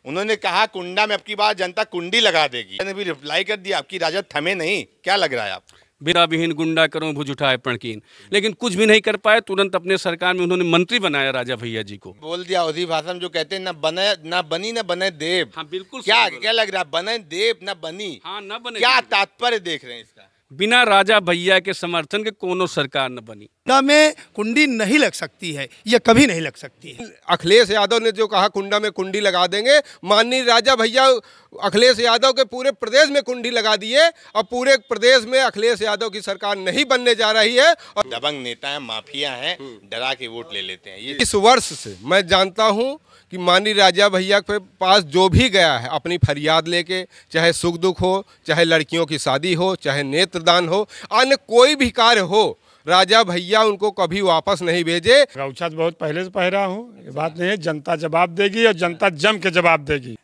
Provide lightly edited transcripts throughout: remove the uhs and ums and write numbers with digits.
उन्होंने कहा कुंडा में अब की बार जनता कुंडी लगा देगी। मैंने भी रिप्लाई कर दिया, आपकी राजद थमे नहीं। क्या लग रहा है आप? बिना विहीन गुंडा करो भुज उठाए पणकीन, लेकिन कुछ भी नहीं कर पाए। तुरंत अपने सरकार में उन्होंने मंत्री बनाया राजा भैया जी को। बोल दिया उसी भाषा में जो कहते हैं, ना बनी ना बने देव। हाँ बिल्कुल। क्या लग रहा है, बने देव ना बनी? हाँ न बने। क्या तात्पर्य देख रहे हैं इसका? बिना राजा भैया के समर्थन के कोनो सरकार न बनी। कुंडा में कुंडी नहीं लग सकती है, ये कभी नहीं लग सकती है। अखिलेश यादव ने जो कहा कुंडा में कुंडी लगा देंगे, माननीय राजा भैया अखिलेश यादव के पूरे प्रदेश में कुंडी लगा दिए और पूरे प्रदेश में अखिलेश यादव की सरकार नहीं बनने जा रही है। और दबंग नेता है, माफिया हैं, डरा के वोट ले लेते हैं। ये इस वर्ष से मैं जानता हूं कि माननीय राजा भैया के पास जो भी गया है अपनी फरियाद लेके, चाहे सुख दुख हो, चाहे लड़कियों की शादी हो, चाहे नेत्रदान हो, अन्य कोई भी कार्य हो, राजा भैया उनको कभी वापस नहीं भेजे। गौछा बहुत पहले से पहरा हूँ, ये बात नहीं है। जनता जवाब देगी और जनता जम के जवाब देगी,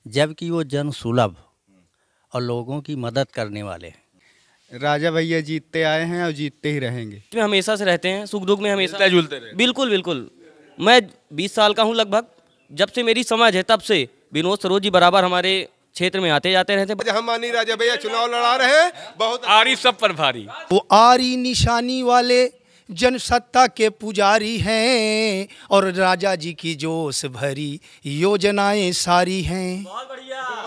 जबकि वो जन सुलभ और लोगों की मदद करने वाले हैं। राजा भैया जीतते आए हैं और जीतते ही रहेंगे। में हमेशा से रहते हैं, सुख दुख में हमेशा जुलते रहे। बिल्कुल बिल्कुल। मैं 20 साल का हूँ लगभग, जब से मेरी समझ है तब से विनोद सरोज जी बराबर हमारे क्षेत्र में आते जाते रहते। हम माननीय राजा भैया चुनाव लड़ा रहे हैं, बहुत आरी सब पर भारी। वो आरी निशानी वाले जनसत्ता के पुजारी हैं और राजा जी की जोश भरी योजनाएं सारी हैं। बहुत बढ़िया।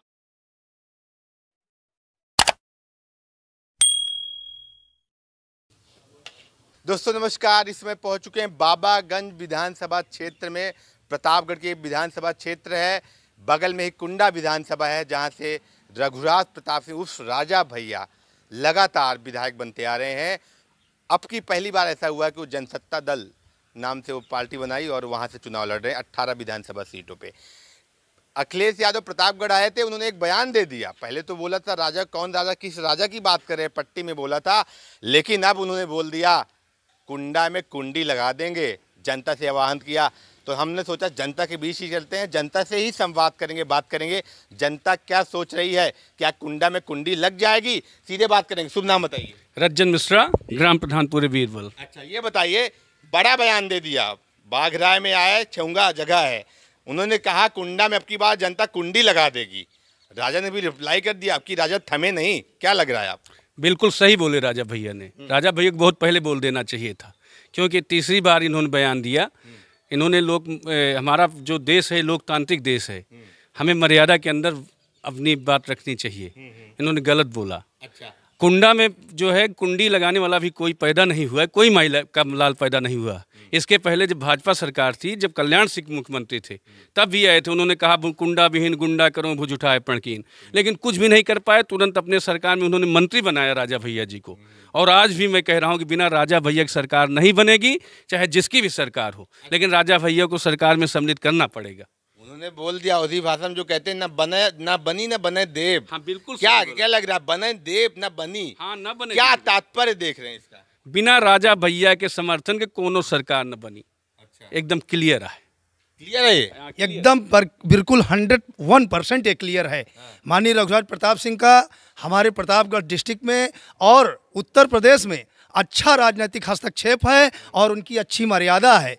दोस्तों नमस्कार, इसमें पहुंच चुके हैं बाबागंज विधानसभा क्षेत्र में। प्रतापगढ़ की विधानसभा क्षेत्र है, बगल में ही कुंडा विधानसभा है, जहां से रघुराज प्रताप सिंह उर्फ राजा भैया लगातार विधायक बनते आ रहे हैं। अब की पहली बार ऐसा हुआ कि वो जनसत्ता दल नाम से वो पार्टी बनाई और वहां से चुनाव लड़ रहे हैं 18 विधानसभा सीटों पे। अखिलेश यादव प्रतापगढ़ आए थे, उन्होंने एक बयान दे दिया। पहले तो बोला था राजा कौन राजा, किस राजा की बात कर रहे हैं, पट्टी में बोला था, लेकिन अब उन्होंने बोल दिया कुंडा में कुंडी लगा देंगे। जनता से आह्वान किया, तो हमने सोचा जनता के बीच ही चलते हैं, जनता से ही संवाद करेंगे, बात करेंगे। जनता क्या सोच रही है, क्या कुंडा में कुंडी लग जाएगी, सीधे बात करेंगे। शुभ नाम बताइए। रज्जन मिश्रा, ग्राम प्रधान पूरे वीरबल। अच्छा ये बताइए, बड़ा बयान दे दिया, बाघराय में आए, छौंगा जगह है, उन्होंने कहा कुंडा में अब की बार जनता कुंडी लगा देगी। राजा ने भी रिप्लाई कर दिया, आपकी राजा थमे नहीं। क्या लग रहा है आप? बिल्कुल सही बोले राजा भैया ने। राजा भैया को बहुत पहले बोल देना चाहिए था, क्योंकि तीसरी बार इन्होंने बयान दिया। इन्होंने हमारा जो देश है लोकतांत्रिक देश है, हमें मर्यादा के अंदर अपनी बात रखनी चाहिए। इन्होंने गलत बोला। अच्छा, कुंडा में जो है कुंडी लगाने वाला भी कोई पैदा नहीं हुआ है, कोई महिला का लाल पैदा नहीं हुआ। इसके पहले जब भाजपा सरकार थी, जब कल्याण सिंह मुख्यमंत्री थे, तब भी आए थे, उन्होंने कहा कुंडा विहीन गुंडा करो भुज उठाए पणकीन, लेकिन कुछ भी नहीं कर पाए। तुरंत अपने सरकार में उन्होंने मंत्री बनाया राजा भैया जी को। और आज भी मैं कह रहा हूं कि बिना राजा भैया की सरकार नहीं बनेगी, चाहे जिसकी भी सरकार हो, लेकिन राजा भैया को सरकार में सम्मिलित करना पड़ेगा। उन्होंने बोल दिया उसी भाषा में जो कहते हैं, ना बनी ना बने देव। हाँ बिल्कुल। क्या लग रहा है, बने देव ना बनी? हाँ न बने। क्या तात्पर्य देख रहे हैं इसका? बिना राजा भैया के समर्थन के कोनो सरकार न बनी। अच्छा, एकदम क्लियर है। क्लियर है ये? एकदम बिल्कुल 101% क्लियर है। माननीय रघुराज प्रताप सिंह का हमारे प्रतापगढ़ डिस्ट्रिक्ट में और उत्तर प्रदेश में अच्छा राजनीतिक हस्तक्षेप है और उनकी अच्छी मर्यादा है।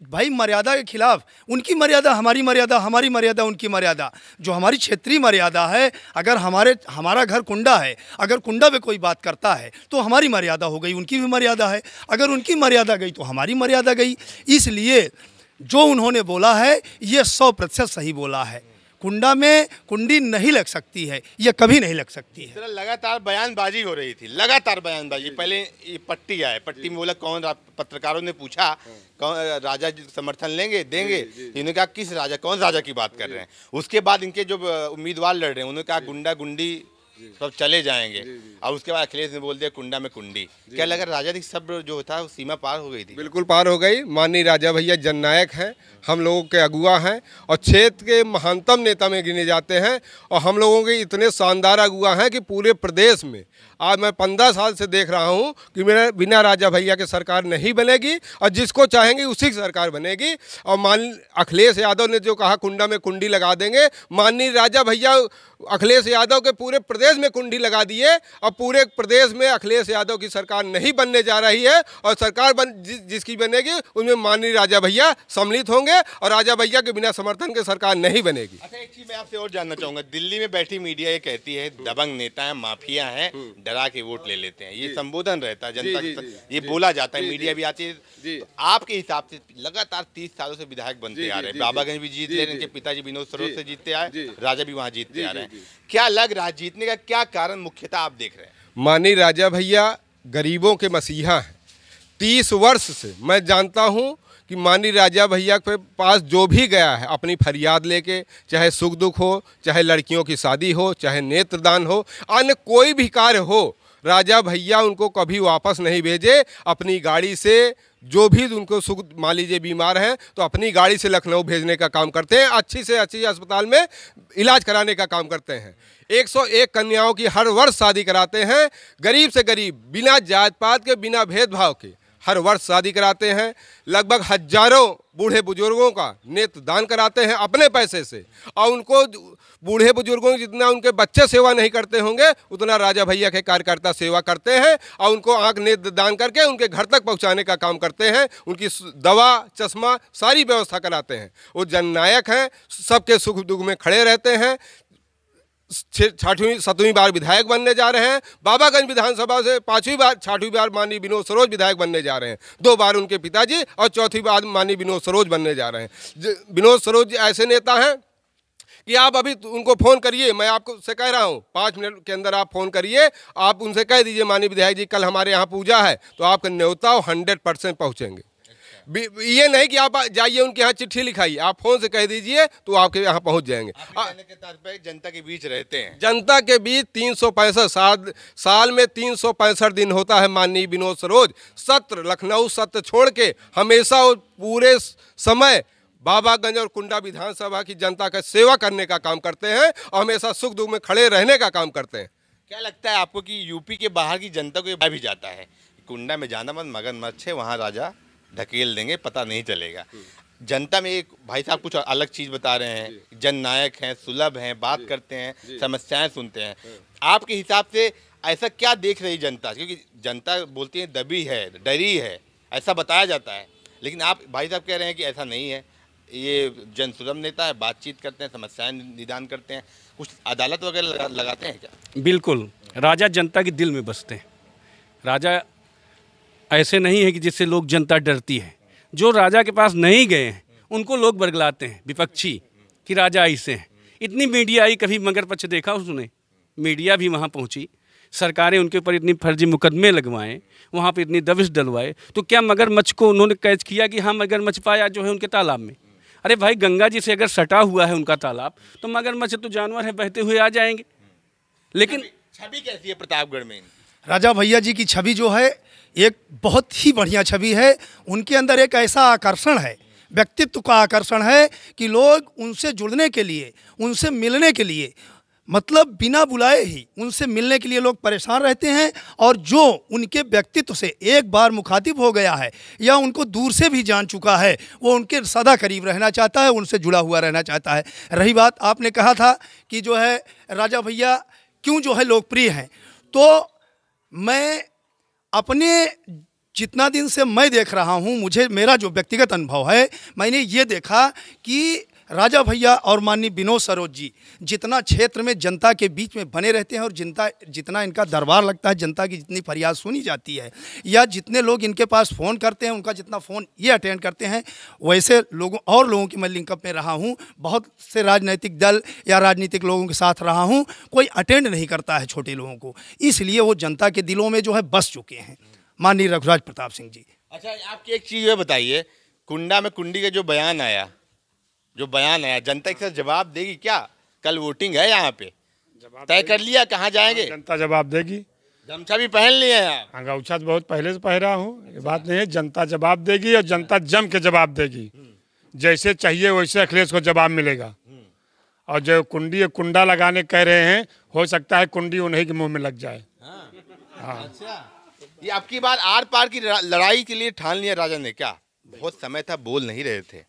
भाई मर्यादा के खिलाफ, उनकी मर्यादा हमारी मर्यादा, हमारी मर्यादा उनकी मर्यादा, जो हमारी क्षेत्रीय मर्यादा है। अगर हमारा घर कुंडा है, अगर कुंडा पे कोई बात करता है तो हमारी मर्यादा हो गई, उनकी भी मर्यादा है। अगर उनकी मर्यादा गई तो हमारी मर्यादा गई। इसलिए जो उन्होंने बोला है ये 100% सही बोला है। कुंडा में कुंडी नहीं लग सकती है, ये कभी नहीं लग सकती है। लगातार बयानबाजी हो रही थी, लगातार बयानबाजी। पहले ये पट्टी आए, पट्टी में बोला कौन, पत्रकारों ने पूछा कौन राजा समर्थन लेंगे देंगे, इन्होंने कहा किस राजा, कौन राजा की बात कर रहे हैं। उसके बाद इनके जो उम्मीदवार लड़ रहे हैं उन्होंने कहा गुंडा गुंडी सब चले जाएंगे, और उसके बाद अखिलेश ने बोल दिया कुंडा में कुंडी। क्या लगा राजा की सब जो था वो सीमा पार हो गई थी? बिल्कुल पार हो गई। माननीय राजा भैया जननायक हैं, हम लोगों के अगुआ हैं और क्षेत्र के महानतम नेता में गिने जाते हैं। और हम लोगों के इतने शानदार अगुआ हैं कि पूरे प्रदेश में आज मैं 15 साल से देख रहा हूं कि मेरा बिना राजा भैया के सरकार नहीं बनेगी और जिसको चाहेंगे उसी की सरकार बनेगी। और अखिलेश यादव ने जो कहा कुंडा में कुंडी लगा देंगे, माननीय राजा भैया अखिलेश यादव के पूरे प्रदेश प्रदेश में कुंडी लगा दिए और पूरे प्रदेश में अखिलेश यादव की सरकार नहीं बनने जा रही है, और सरकार जिसकी बनेगी उसमें माननीय राजा भैया सम्मिलित होंगे, और राजा भैया के बिना समर्थन के सरकार नहीं बनेगी। अच्छा, एक चीज मैं आपसे और जानना चाहूंगा, दिल्ली में बैठी मीडिया ये कहती है दबंग नेता है, माफिया है, डरा के वोट ले लेते हैं, ये संबोधन रहता है जनता के, ये बोला जाता है, मीडिया भी आती है। तो आपके हिसाब से लगातार 30 सालों से विधायक बनते आ रहे हैं, बाबागंज भी जीत ले रहे हैं, इनके पिताजी विनोद सरोज से जीतते आए, राजा भी वहाँ जीतते आ रहे हैं, क्या लग रहा है जीतने का क्या कारण मुख्यतः आप देख रहे हैं? माननीय राजा भैया गरीबों के मसीहा हैं। 30 वर्ष से मैं जानता हूं कि माननीय राजा भैया के पास जो भी गया है अपनी फरियाद लेके, चाहे सुख दुख हो, चाहे लड़कियों की शादी हो, चाहे नेत्रदान हो, अन्य कोई भी कार्य हो, राजा भैया उनको कभी वापस नहीं भेजे। अपनी गाड़ी से जो भी उनको सुख, मान लीजिए बीमार हैं तो अपनी गाड़ी से लखनऊ भेजने का काम करते हैं, अच्छी से अच्छी अस्पताल में इलाज कराने का काम करते हैं। 101 कन्याओं की हर वर्ष शादी कराते हैं, गरीब से गरीब, बिना जात पात के, बिना भेदभाव के हर वर्ष शादी कराते हैं। लगभग हजारों बूढ़े बुजुर्गों का नेत्र दान कराते हैं अपने पैसे से, और उनको बूढ़े बुजुर्गों की जितना उनके बच्चे सेवा नहीं करते होंगे उतना राजा भैया के कार्यकर्ता सेवा करते हैं, और उनको आँख नेत्र दान करके उनके घर तक पहुंचाने का काम करते हैं, उनकी दवा चश्मा सारी व्यवस्था कराते हैं। वो जननायक हैं, सबके सुख दुख में खड़े रहते हैं। 7वीं बार विधायक बनने जा रहे हैं, बाबागंज विधानसभा से 6वीं बार माननीय विनोद सरोज विधायक बनने जा रहे हैं, 2 बार उनके पिताजी, और 4थी बार माननीय विनोद सरोज बनने जा रहे हैं। विनोद सरोज ऐसे नेता हैं कि आप अभी उनको फ़ोन करिए, मैं आपको से कह रहा हूँ 5 मिनट के अंदर आप फ़ोन करिए, आप उनसे कह दीजिए माननीय विधायक जी कल हमारे यहाँ पूजा है, तो आपका न्योता 100% पहुँचेंगे। ये नहीं कि आप जाइए उनके यहाँ चिट्ठी लिखाइए, आप फोन से कह दीजिए तो आपके यहाँ पहुँच जाएंगे। जनता के बीच रहते हैं, जनता के बीच 365 साल में 365 दिन होता है। माननीय विनोद सरोज सत्र, लखनऊ सत्र छोड़ के हमेशा पूरे समय बाबागंज और कुंडा विधानसभा की जनता का सेवा करने का काम करते हैं, और हमेशा सुख दुख में खड़े रहने का काम करते हैं। क्या लगता है आपको कि यूपी के बाहर की जनता को भी जाता है, कुंडा में जाना मत, मगरमच्छ है, वहाँ राजा ढकेल देंगे, पता नहीं चलेगा। जनता में एक भाई साहब कुछ अलग चीज़ बता रहे हैं, जननायक हैं, सुलभ हैं, बात करते हैं, समस्याएं सुनते हैं। आपके हिसाब से ऐसा क्या देख रही जनता? क्योंकि जनता बोलती है दबी है, डरी है, ऐसा बताया जाता है, लेकिन आप भाई साहब कह रहे हैं कि ऐसा नहीं है, ये जनसुलभ नेता है, बातचीत करते हैं, समस्याएं निदान करते हैं। कुछ अदालत वगैरह लगाते हैं क्या? बिल्कुल, राजा जनता के दिल में बसते हैं। राजा ऐसे नहीं है कि जिससे लोग जनता डरती है। जो राजा के पास नहीं गए हैं उनको लोग बरगलाते हैं, विपक्षी, कि राजा ऐसे हैं। इतनी मीडिया आई, कभी मगरमच्छ देखा उसने? मीडिया भी वहाँ पहुँची, सरकारें उनके ऊपर इतनी फर्जी मुकदमे लगवाएं, वहाँ पे इतनी दबिश डलवाए, तो क्या मगरमच्छ को उन्होंने कैच किया कि हाँ मगरमच्छ पाया जो है उनके तालाब में? अरे भाई, गंगा जी से अगर सटा हुआ है उनका तालाब, तो मगरमच्छ तो जानवर है, बहते हुए आ जाएंगे। लेकिन छवि कैसी है प्रतापगढ़ में? राजा भैया जी की छवि जो है एक बहुत ही बढ़िया छवि है। उनके अंदर एक ऐसा आकर्षण है, व्यक्तित्व का आकर्षण है कि लोग उनसे जुड़ने के लिए, उनसे मिलने के लिए, मतलब बिना बुलाए ही उनसे मिलने के लिए लोग परेशान रहते हैं। और जो उनके व्यक्तित्व से एक बार मुखातिब हो गया है या उनको दूर से भी जान चुका है, वो उनके सदा करीब रहना चाहता है, उनसे जुड़ा हुआ रहना चाहता है। रही बात, आपने कहा था कि जो है राजा भैया क्यों जो है लोकप्रिय हैं, तो मैं अपने जितना दिन से मैं देख रहा हूँ, मुझे मेरा जो व्यक्तिगत अनुभव है, मैंने ये देखा कि राजा भैया और माननीय विनोद सरोज जी जितना क्षेत्र में जनता के बीच में बने रहते हैं, और जनता जितना इनका दरबार लगता है, जनता की जितनी फरियाद सुनी जाती है, या जितने लोग इनके पास फ़ोन करते हैं, उनका जितना फ़ोन ये अटेंड करते हैं, वैसे लोगों की मैं लिंकअप में रहा हूँ। बहुत से राजनीतिक दल या राजनीतिक लोगों के साथ रहा हूँ, कोई अटेंड नहीं करता है छोटे लोगों को, इसलिए वो जनता के दिलों में जो है बस चुके हैं माननीय रघुराज प्रताप सिंह जी। अच्छा, आपकी एक चीज़ ये बताइए, कुंडा में कुंडी का जो बयान आया, जनता एक साथ जवाब देगी क्या? कल वोटिंग है यहाँ पे, तय कर लिया कहाँ जाएंगे? जनता जवाब देगी। गमछा भी पहन लिए हैं आप? हाँ, गमछा तो बहुत पहले से पहना हूँ, ये बात नहीं है। जनता जवाब देगी, और जनता जम के जवाब देगी। जैसे चाहिए वैसे अखिलेश को जवाब मिलेगा। और जो कुंडा लगाने कह रहे हैं, हो सकता है कुंडी उन्हीं के मुंह में लग जाए। हाँ। अच्छा, ये आपकी बार आर पार की लड़ाई के लिए ठान लिया राजा ने क्या? बहुत समय था बोल नहीं रहे थे,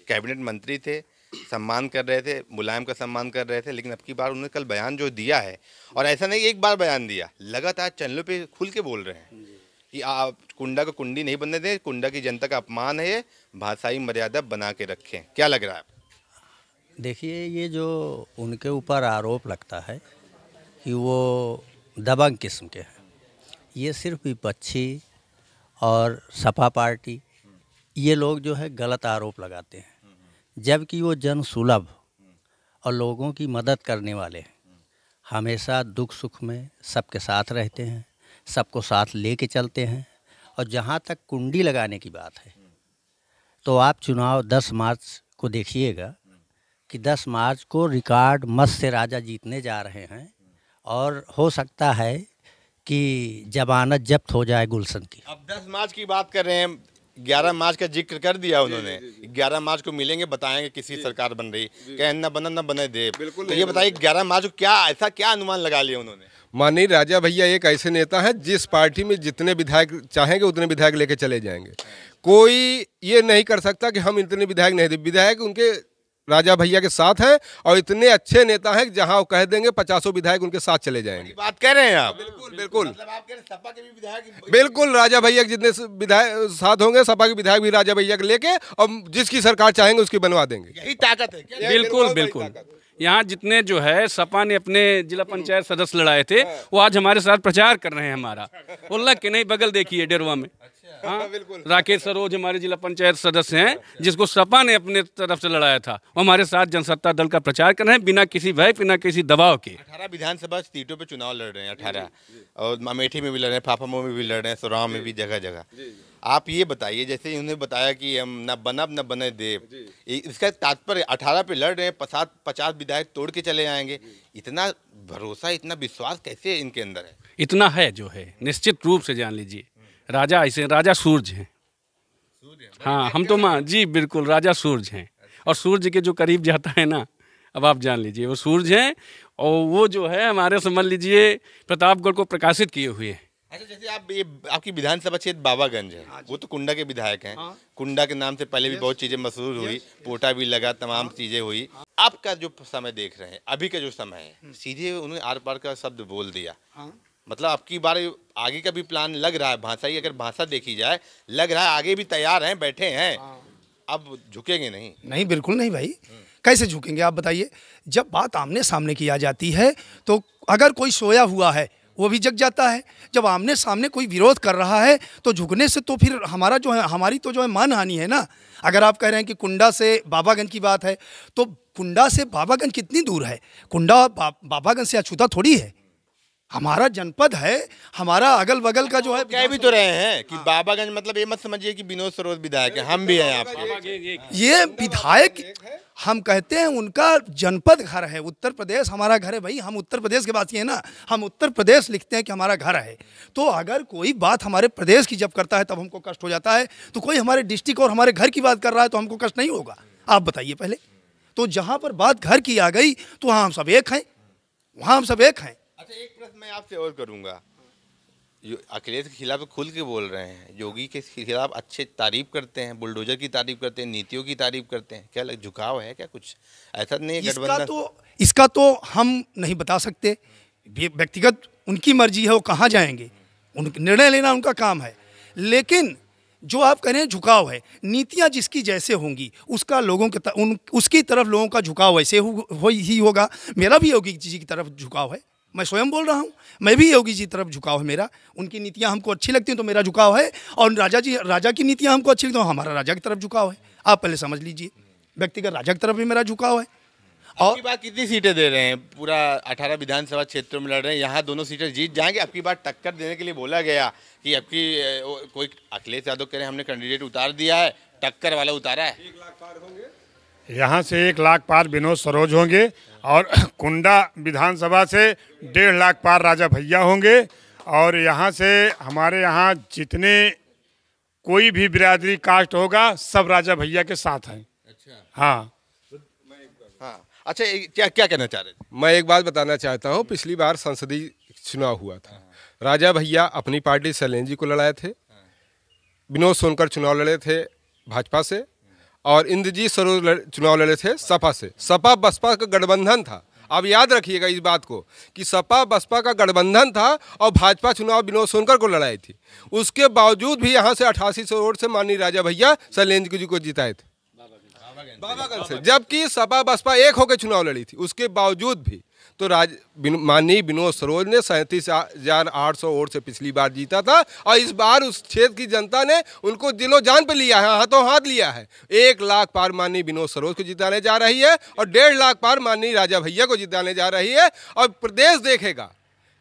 कैबिनेट मंत्री थे, सम्मान कर रहे थे, मुलायम का सम्मान कर रहे थे, लेकिन अब की बार उन्होंने कल बयान जो दिया है, और ऐसा नहीं एक बार बयान दिया, लगातार चैनलों पे खुल के बोल रहे हैं कि आप कुंडा को कुंडी नहीं बनने दें, कुंडा की जनता का अपमान है, ये भाषाई मर्यादा बना के रखें। क्या लग रहा है? देखिए, ये जो उनके ऊपर आरोप लगता है कि वो दबंग किस्म के हैं, ये सिर्फ विपक्षी और सपा पार्टी ये लोग जो है गलत आरोप लगाते हैं, जबकि वो जन सुलभ और लोगों की मदद करने वाले हैं। हमेशा दुख सुख में सबके साथ रहते हैं, सबको साथ लेके चलते हैं। और जहाँ तक कुंडी लगाने की बात है, तो आप चुनाव 10 मार्च को देखिएगा कि 10 मार्च को रिकॉर्ड मत से राजा जीतने जा रहे हैं, और हो सकता है कि जमानत जब्त हो जाए गुलशन की। अब 10 मार्च की बात कर रहे हैं, 11 मार्च का जिक्र कर दिया उन्होंने। 11 मार्च को मिलेंगे, बताएंगे किसी सरकार बन रही, कहें न बना न बने दे। तो ये बताइए 11 मार्च को क्या अनुमान लगा लिया उन्होंने? माननीय राजा भैया एक ऐसे नेता हैं जिस पार्टी में जितने विधायक चाहेंगे उतने विधायक लेके चले जाएंगे। कोई ये नहीं कर सकता कि हम इतने विधायक नहीं दे, विधायक उनके राजा भैया के साथ हैं, और इतने अच्छे नेता हैं कि जहां वो कह देंगे 50 विधायक उनके साथ चले जाएंगे। बात कह रहे हैं आप? बिल्कुल बिल्कुल, मतलब आप कह रहे हैं सपा के भी विधायक? बिल्कुल, राजा भैया के जितने विधायक साथ होंगे, सपा के विधायक भी राजा भैया के लेके, और जिसकी सरकार चाहेंगे उसकी बनवा देंगे। यही ताकत है क्या? बिल्कुल बिल्कुल। यहाँ जितने जो है सपा ने अपने जिला पंचायत सदस्य लड़ाए थे, वो आज हमारे साथ प्रचार कर रहे हैं हमारा। वो लग के नहीं, बगल देखिए डेरवा में। हाँ, राकेश सरोज हमारे जिला पंचायत सदस्य हैं, जिसको सपा ने अपने तरफ से लड़ाया था, वो हमारे साथ जनसत्ता दल का प्रचार कर रहे हैं, बिना किसी भय, बिना किसी दबाव के। 18 विधानसभा सीटों पे चुनाव लड़ रहे हैं, 18, और अमेठी में भी लड़ रहे हैं, फाफामो में भी लड़ रहे हैं, सुराव में भी, जगह जगह। आप ये बताइए, जैसे उन्होंने बताया कि हम न बनब न बने देव, इसका तात्पर्य 18 पे लड़ रहे हैं, 50 विधायक तोड़ के चले जाएंगे। इतना भरोसा, इतना विश्वास कैसे इनके अंदर है? इतना है जो है, निश्चित रूप से जान लीजिए, राजा ऐसे राजा सूरज हैं। हाँ, हम तो माँ जी बिल्कुल राजा सूरज हैं, और सूरज के जो करीब जाता है ना, अब आप जान लीजिए वो सूरज हैं, और वो जो है हमारे समझ लीजिए प्रतापगढ़ को प्रकाशित किए हुए हैं। अच्छा, जैसे आप ये आपकी विधानसभा क्षेत्र बाबागंज है, वो तो कुंडा के विधायक हैं। कुंडा के नाम से पहले भी बहुत चीजें मशहूर हुई, पोटा भी लगा, तमाम चीजें हुई। आपका जो समय देख रहे हैं, अभी का जो समय है, सीधे उन्होंने आर पार का शब्द बोल दिया। मतलब आपकी बार आगे का भी प्लान लग रहा है, भाषा ही अगर भाषा देखी जाए, लग रहा है आगे भी तैयार हैं, बैठे हैं, अब झुकेंगे नहीं? नहीं, बिल्कुल नहीं भाई, कैसे झुकेंगे आप बताइए? जब बात आमने सामने की आ जाती है, तो अगर कोई सोया हुआ है वो भी जग जाता है। जब आमने सामने कोई विरोध कर रहा है, तो झुकने से तो फिर हमारा जो है, हमारी तो जो है मानहानि है ना। अगर आप कह रहे हैं कि कुंडा से बाबागंज की बात है, तो कुंडा से बाबागंज कितनी दूर है? कुंडा बाबागंज से अछूता थोड़ी है, हमारा जनपद है, हमारा अगल बगल का जो है। कह भी तो रहे हैं कि बाबागंज, मतलब ये मत समझिए कि विनोद सरोज विधायक है, हम भी हैं आपके। ये विधायक हम कहते हैं, उनका जनपद घर है, उत्तर प्रदेश हमारा घर है भाई, हम उत्तर प्रदेश के वासी हैं ना, हम उत्तर प्रदेश लिखते हैं कि हमारा घर है। तो अगर कोई बात हमारे प्रदेश की जब करता है तब हमको कष्ट हो जाता है, तो कोई हमारे डिस्ट्रिक्ट और हमारे घर की बात कर रहा है तो हमको कष्ट नहीं होगा? आप बताइए पहले। तो जहाँ पर बात घर की आ गई, तो वहाँ हम सब एक हैं, वहाँ हम सब एक हैं। अच्छा, एक प्रश्न मैं आपसे और करूंगा। अखिलेश के खिलाफ खुल के बोल रहे हैं, योगी के खिलाफ अच्छे तारीफ करते हैं, बुलडोजर की तारीफ करते हैं, नीतियों की तारीफ करते हैं, क्या झुकाव है क्या? कुछ ऐसा नहीं है गठबंधन? इसका तो हम नहीं बता सकते, व्यक्तिगत उनकी मर्जी है, वो कहाँ जाएंगे, उनका निर्णय लेना उनका काम है। लेकिन जो आप कह रहे हैं झुकाव है, नीतियाँ जिसकी जैसे होंगी उसका लोगों के उसकी तरफ लोगों का झुकाव वैसे ही होगा। मेरा भी योगी जी की तरफ झुकाव है, मैं स्वयं बोल रहा हूँ, मैं भी योगी जी की तरफ झुकाव है मेरा। उनकी नीतियाँ हमको अच्छी लगती हैं तो मेरा झुकाव है, और राजा की नीतियाँ हमको अच्छी लगती हैं तो हमारा राजा की तरफ झुकाव है। आप पहले समझ लीजिए, व्यक्तिगत राजा की तरफ भी मेरा झुकाव है। और की बार कितनी सीटें दे रहे हैं? पूरा 18 विधानसभा क्षेत्रों में लड़ रहे हैं, यहाँ दोनों सीटें जीत जाएंगे। अब की बार टक्कर देने के लिए बोला गया कि अब की कोई अखिलेश यादव कह रहे हैं हमने कैंडिडेट उतार दिया है, टक्कर वाला उतारा है। 1 लाख पार होंगे, यहाँ से 1 लाख पार विनोद सरोज होंगे, और कुंडा विधानसभा से 1.5 लाख पार राजा भैया होंगे। और यहाँ से हमारे यहाँ जितने कोई भी बिरादरी कास्ट होगा, सब राजा भैया के साथ हैं। अच्छा, हाँ हाँ, अच्छा, क्या कहना चाह रहे थे? मैं एक बात बताना चाहता हूँ, पिछली बार संसदीय चुनाव हुआ था, राजा भैया अपनी पार्टी शैलेंद्र जी को लड़ाए थे, विनोद सोनकर चुनाव लड़े थे भाजपा से, और इंद्रजीत सरोज चुनाव लड़े थे सपा से। सपा बसपा का गठबंधन था। अब याद रखिएगा इस बात को कि सपा बसपा का गठबंधन था और भाजपा चुनाव विनोद सोनकर को लड़ाई थी। उसके बावजूद भी यहाँ से 8800 वोट से माननीय राजा भैया शैलेंद्र जी को जिताए थे बाबागंज से, जबकि सपा बसपा एक होकर चुनाव लड़ी थी। उसके बावजूद भी तो माननीय विनोद सरोज ने 37,800 वोट से पिछली बार जीता था और इस बार उस क्षेत्र की जनता ने उनको दिलो जान पे लिया है, हाथों हाथ लिया है। 1 लाख पार माननीय विनोद सरोज को जिताने जा रही है और 1.5 लाख पार माननीय राजा भैया को जिताने जा रही है। और प्रदेश देखेगा,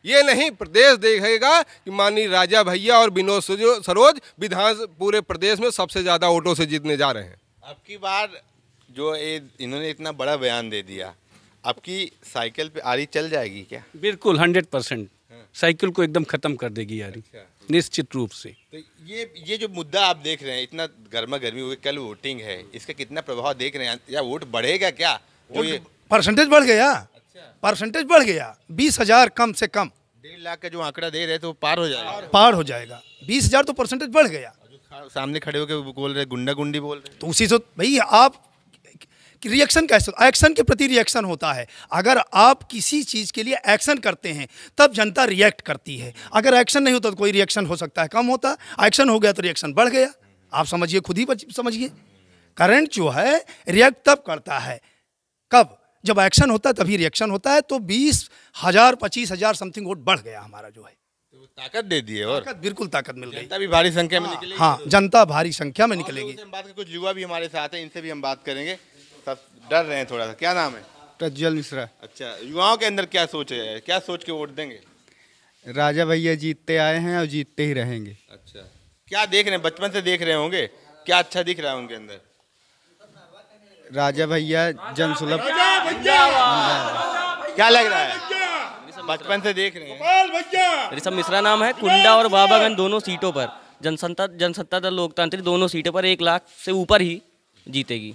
ये नहीं प्रदेश देखेगा कि माननीय राजा भैया और विनोद सरोज पूरे प्रदेश में सबसे ज़्यादा वोटों से जीतने जा रहे हैं। अब की बार जो इन्होंने इतना बड़ा बयान दे दिया, आपकी साइकिल पे आरी चल जाएगी क्या? बिल्कुल 100% साइकिल को एकदम खत्म कर देगी यारी, निश्चित रूप से। तो ये जो मुद्दा आप देख रहे हैं, इतना गर्मा गर्मी हुई, कल वोटिंग है, इसका कितना प्रभाव देख रहे हैं? या वोट बढ़ेगा क्या? परसेंटेज बढ़ गया। परसेंटेज बढ़ गया 20,000 कम से कम। 1.5 लाख का जो आंकड़ा दे रहे थे वो पार हो जाएगा। पार हो जाएगा 20,000 तो परसेंटेज बढ़ गया। सामने खड़े होकर बोल रहे गुंडा गुंडी बोल रहे, तो उसी से भाई आप रिएक्शन कैसे, एक्शन के प्रति रिएक्शन होता है। अगर आप किसी चीज़ के लिए एक्शन करते हैं तब जनता रिएक्ट करती है। अगर एक्शन नहीं होता तो कोई रिएक्शन हो सकता है कम होता, एक्शन हो गया तो रिएक्शन बढ़ गया। आप समझिए, खुद ही समझिए। करंट जो है रिएक्ट तब करता है कब, जब एक्शन होता है तभी रिएक्शन होता है। तो 20,000 25,000 समथिंग वोट बढ़ गया हमारा जो है, तो ताकत दे दी है। और ताकत, बिल्कुल ताकत मिल गई। जनता भी भारी संख्या में निकलेगी। हाँ, जनता भारी संख्या में निकलेगी। कुछ युवा भी हमारे साथ हैं, इनसे भी हम बात करेंगे। सब डर रहे हैं थोड़ा सा। क्या नाम है? प्रज्वल मिश्रा। अच्छा, युवाओं के अंदर क्या सोच है, क्या सोच के वोट देंगे? राजा भैया जीतते आए हैं और जीतते ही रहेंगे। अच्छा, क्या देख रहे हैं? बचपन से देख रहे होंगे, क्या अच्छा दिख रहा है उनके अंदर? राजा भैया जन सुलभ। क्या लग रहा है? बचपन से देख रहे हैं। ऋषभ मिश्रा नाम है। कुंडा और बाबागंज दोनों सीटों पर जनसत्ता दल लोकतांत्रिक दोनों सीटों पर 1 लाख से ऊपर ही जीतेगी।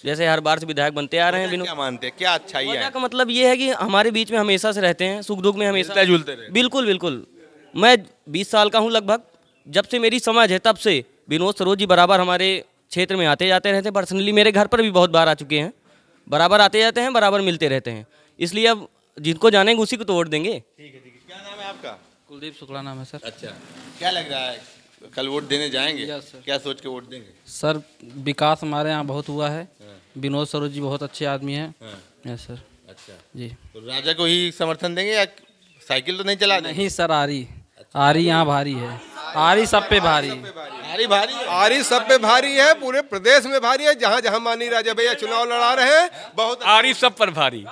जैसे हर बार से विधायक बनते आ रहे हैं। क्या मानते हैं, क्या अच्छाई है? का मतलब ये है कि हमारे बीच में हमेशा से रहते हैं, सुख दुख में हमेशा जुलते रहे। बिल्कुल बिल्कुल। मैं 20 साल का हूँ लगभग। जब से मेरी समझ है तब से विनोद सरोज जी बराबर हमारे क्षेत्र में आते जाते रहते हैं। पर्सनली मेरे घर पर भी बहुत बार आ चुके हैं। बराबर आते जाते हैं, बराबर मिलते रहते हैं। इसलिए अब जिनको जानेंगे उसी को तो वोट देंगे। ठीक है। क्या नाम है आपका? कुलदीप शुक्ला नाम है सर। अच्छा, क्या लग रहा है, कल वोट देने जाएंगे? Yes sir. क्या सोच के वोट देंगे? सर विकास हमारे यहाँ बहुत हुआ है। विनोद सरोज जी बहुत अच्छे आदमी हैं। Yes sir. अच्छा जी। तो राजा को ही समर्थन देंगे या साइकिल तो नहीं चला देंगे? नहीं सर, आरी यहाँ भारी है। आरी सब पे भारी। आरी सब पे भारी है, पूरे प्रदेश में भारी है। जहाँ जहाँ माननीय राजा भैया चुनाव लड़ा रहे हैं, बहुत आरी सब पर भारी।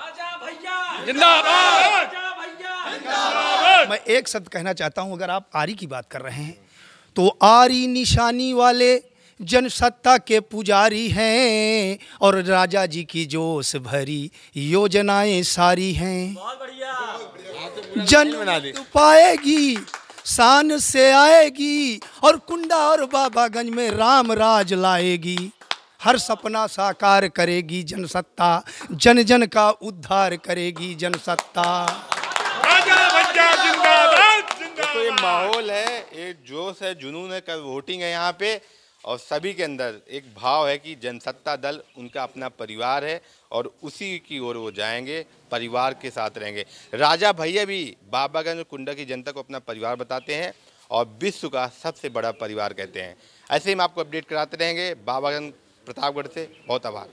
मैं एक शब्द कहना चाहता हूं, अगर आप आरी की बात कर रहे हैं तो आरी निशानी वाले जनसत्ता के पुजारी हैं और राजा जी की जोश भरी योजनाएं सारी हैं। जन पाएगी, शान से आएगी और कुंडा और बाबागंज में राम राज लाएगी। हर सपना साकार करेगी जनसत्ता, जन जन का उद्धार करेगी जनसत्ता। तो ये माहौल है, ये जोश है, जुनून है, कल वोटिंग है यहाँ पे और सभी के अंदर एक भाव है कि जनसत्ता दल उनका अपना परिवार है और उसी की ओर वो जाएंगे, परिवार के साथ रहेंगे। राजा भैया भी बाबागंज और कुंडा की जनता को अपना परिवार बताते हैं और विश्व का सबसे बड़ा परिवार कहते हैं। ऐसे ही हम आपको अपडेट कराते रहेंगे। बाबागंज प्रतापगढ़ से बहुत आभार।